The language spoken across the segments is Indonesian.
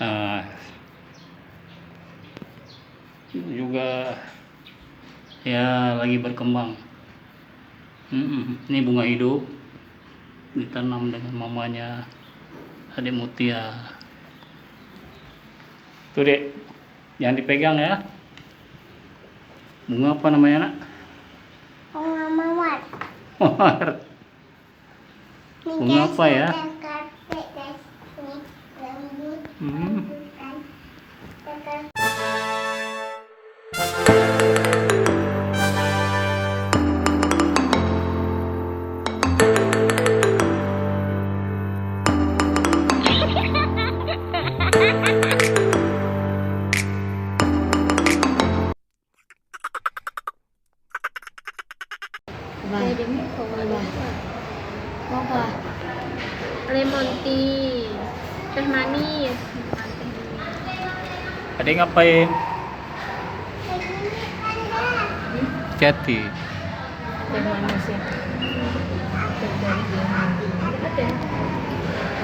Nah, juga ya lagi berkembang. Ini bunga hidup ditanam dengan mamanya adik Mutia. Tuh dek, jangan dipegang ya. Bunga apa namanya nak? Bunga mawar. Mawar. Bunga apa ya? Apa? Lemon tea, teh manis. Adik ngapain? Jati. Teh manis ya.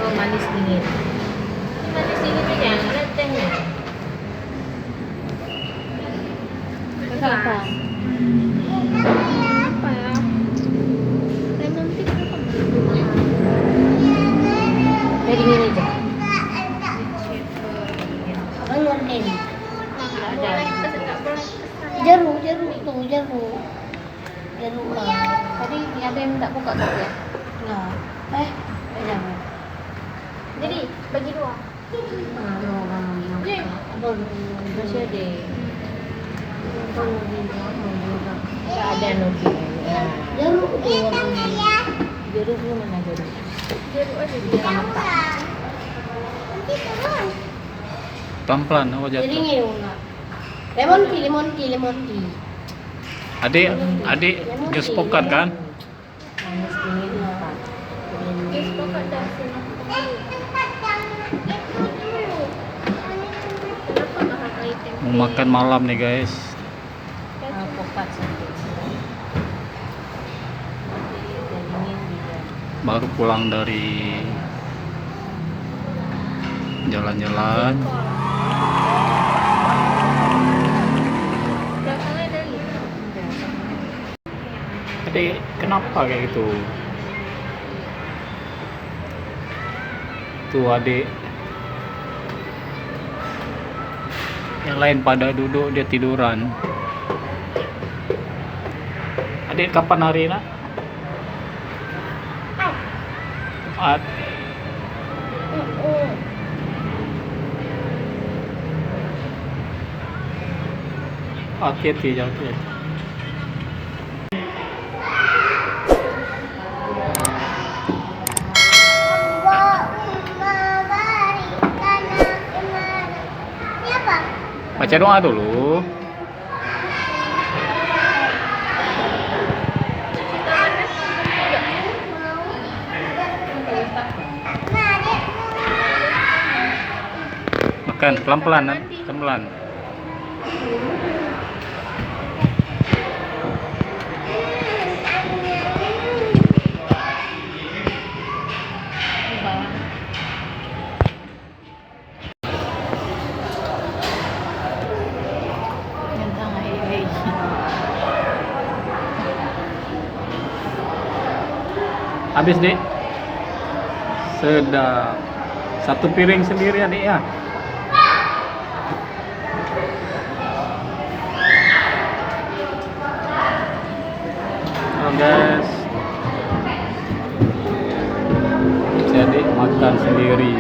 Oh, manis dingin. Manis dingin itu yang ada tehnya. Apa? Apa ya? Lemon tea apa? Dingin aja. Bener ini. Jeruk tuh, jeruk lah. Tadi ada yang tak buka tuh ya? Nah, jangan. Jadi bagi dua. Masih ada. Tak ada nuki. Jeruk tuh. Jeruk lu mana jeruk? Jeruk aja di kamar. Pelan-pelan, oh jatuh. Jadi enggak. Lemon tea. Adik jus pokat kan? Manis dingin apa? Jus pokat dah sini. Mau makan malam nih guys. Pokat Baru pulang dari jalan-jalan. Adik, kenapa kayak gitu? Tuh adik. Yang lain pada duduk, dia tiduran. Adik kapan hari nak? Jumat. Hati-hati jalan. Baca doa dulu. Makan pelan-pelan, pelan-pelan. Habis dek. Sedap. Satu piring sendiri adik ya. Halo guys. Jadi makan sendiri.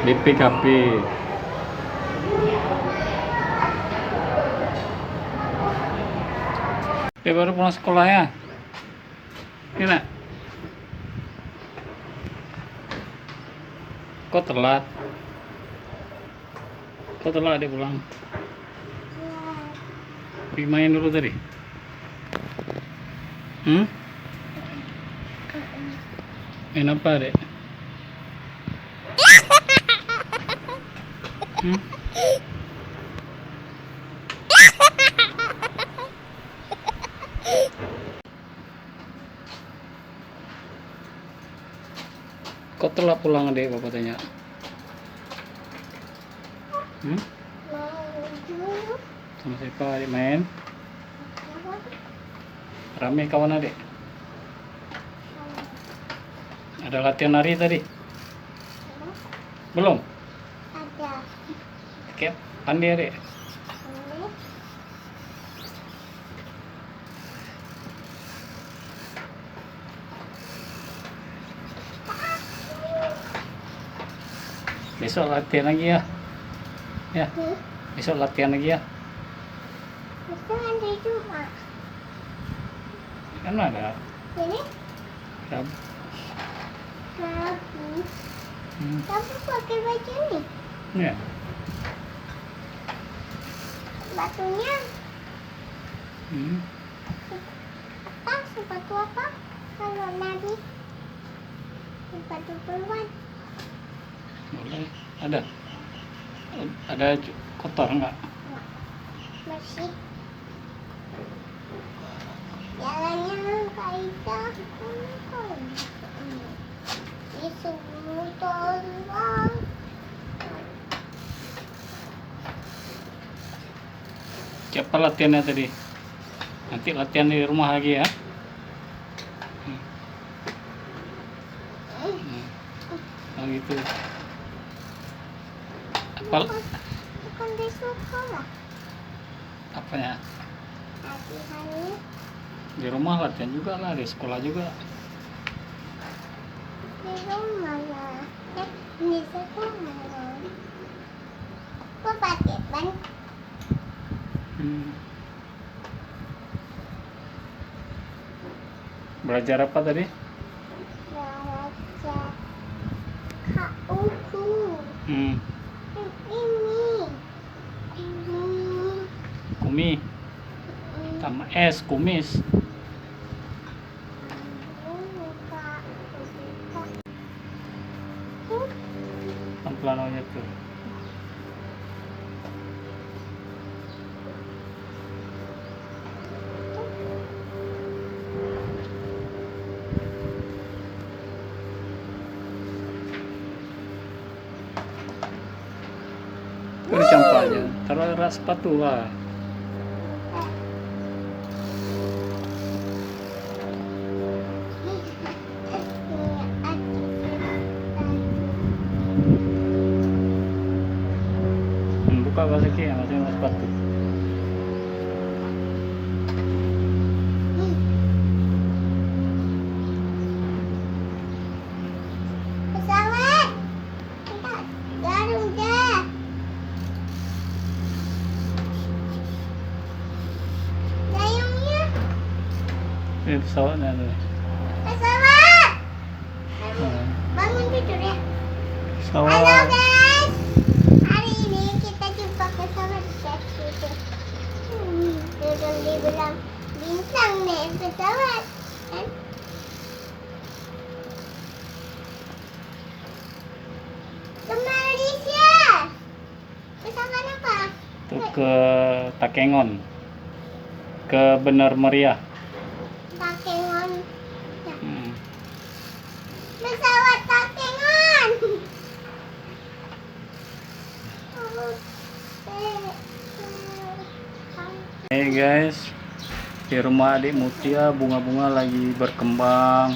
BPKP. Baru pulang sekolah ya? Ini nak? Kok telat? Kok telat adik pulang? Pergi main dulu tadi? Main apa dek? Kok telat pulang adek, bapak tanya? Sama siapa adik main? Rame kawan adik? Ada latihan nari tadi? Belum? Ada. Kayak pandai adik? Besok latihan lagi ya? Ya, besok latihan lagi ya? Besok ada juga. Kan ada. Ini Rabu. Rabu. Kamu pakai baju ni? Ya. Batunya apa? Sepatu apa? Kalau nari sepatu keluar. Boleh. Ada. Ada kotor enggak? Masih. Jalannya kayak di semua tolong. Siapa latihannya tadi? Nanti latihan di rumah lagi ya? Oh gitu. Apa? Bukan di sekolah. Apanya? Latihannya Di rumah latihan juga lah, di sekolah juga. di rumah lah. Di sekolah. Kok pakai ban? Belajar apa tadi? Belajar KUku. Ini. Kumi. Sama es, kumis. Pelan-pelan aja tuh. Itu dicampur aja. Taruh ras sepatu lah. Buka kasih ya, masih sepatu. Pesawat. Garuda. Dayungnya. Ini pesawatnya tuh. Pesawat. Bangun tidur ya. Halo Pesawat. guys. Hari ini kita jumpa pesawat guys gitu. Turun di belang bintang nih pesawat kan? Ke Malaysia. Pesawat apa? Tuh ke Takengon. Ke Bener Meriah. Takengon. Pesawat Takengon. Hey guys, di rumah adik Mutia bunga-bunga lagi berkembang,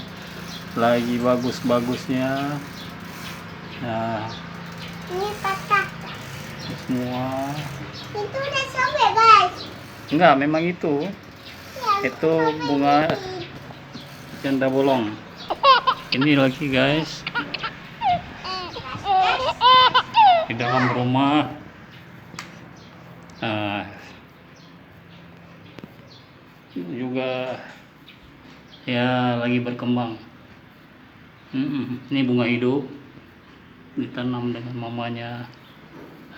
lagi bagus-bagusnya. Nah, Ini patah. semua. Itu udah sobek guys. Enggak, memang itu. Ya, Itu sobek bunga dikit. janda bolong. Ini lagi guys, di dalam rumah. Nah, juga ya lagi berkembang. Ini bunga hidup ditanam dengan mamanya.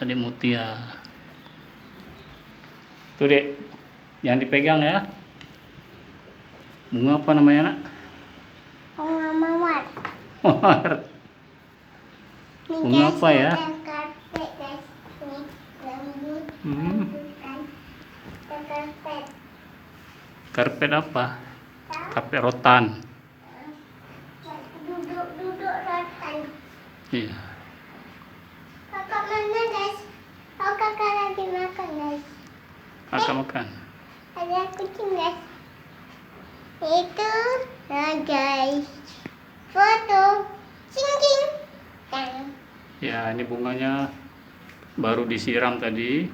Adik Mutia. Tuh dek, jangan dipegang ya. Bunga apa namanya nak? Bunga mawar. Mawar. Bunga apa ya? Karpet guys. Ini rambut. Karpet. Karpet apa? Karpet rotan. Duduk rotan. Iya. Kakak mana guys? Oh kakak lagi makan guys. Kakak makan. Ada kucing guys. Itu nah guys. Foto. Cing. Tang. Ya, ini bunganya baru disiram tadi.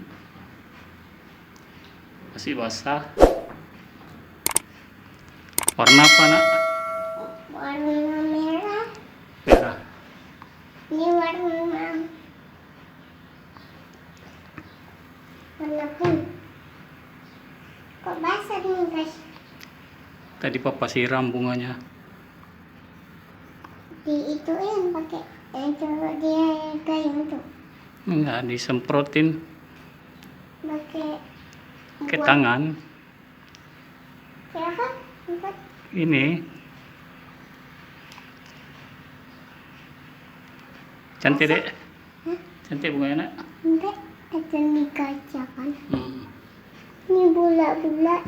Masih basah. Warna apa nak? Warna merah. Merah. Ini warna pink. Kok basah nih guys? Tadi papa siram bunganya. Diituin pakai kalau dia gayung tuh. Enggak, disemprotin Pakai tangan. Siapa? Empat. Ini cantik dek. Hah? Cantik bunganya nak. Enggak, ada di kaca kan. Hmm. Ini bulat-bulat.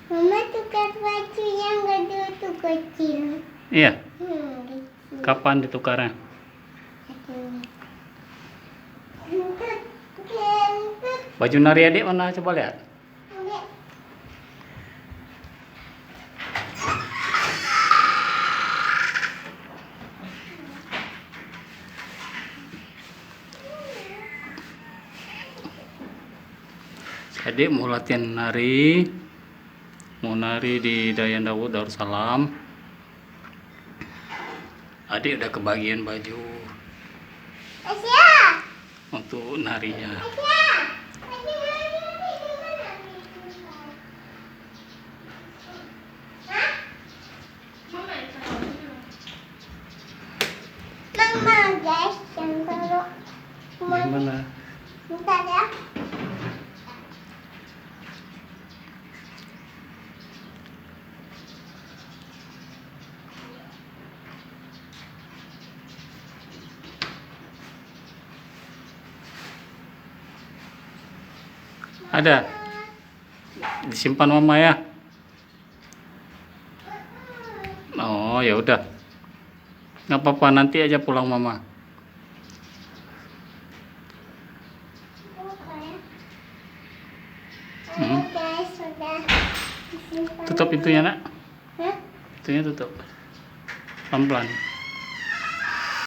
Mama tukar baju yang gede tuh kecil. Iya. Kecil. Kapan ditukarnya? Kentut. Kentut. Baju nari adik mana? Coba lihat. Enggak. Adik mau latihan nari. Mau nari di Dayan Dawud Darussalam. Adik udah kebagian baju Asia. untuk narinya. Asia. Mama guys, yang kalau Gimana? bentar ya. Ada. Disimpan mama ya. Oh, ya udah. Nggak apa-apa, nanti aja pulang mama. Guys, sudah disimpan. Tutup pintunya nak. Hah? Pintunya tutup. Pelan-pelan.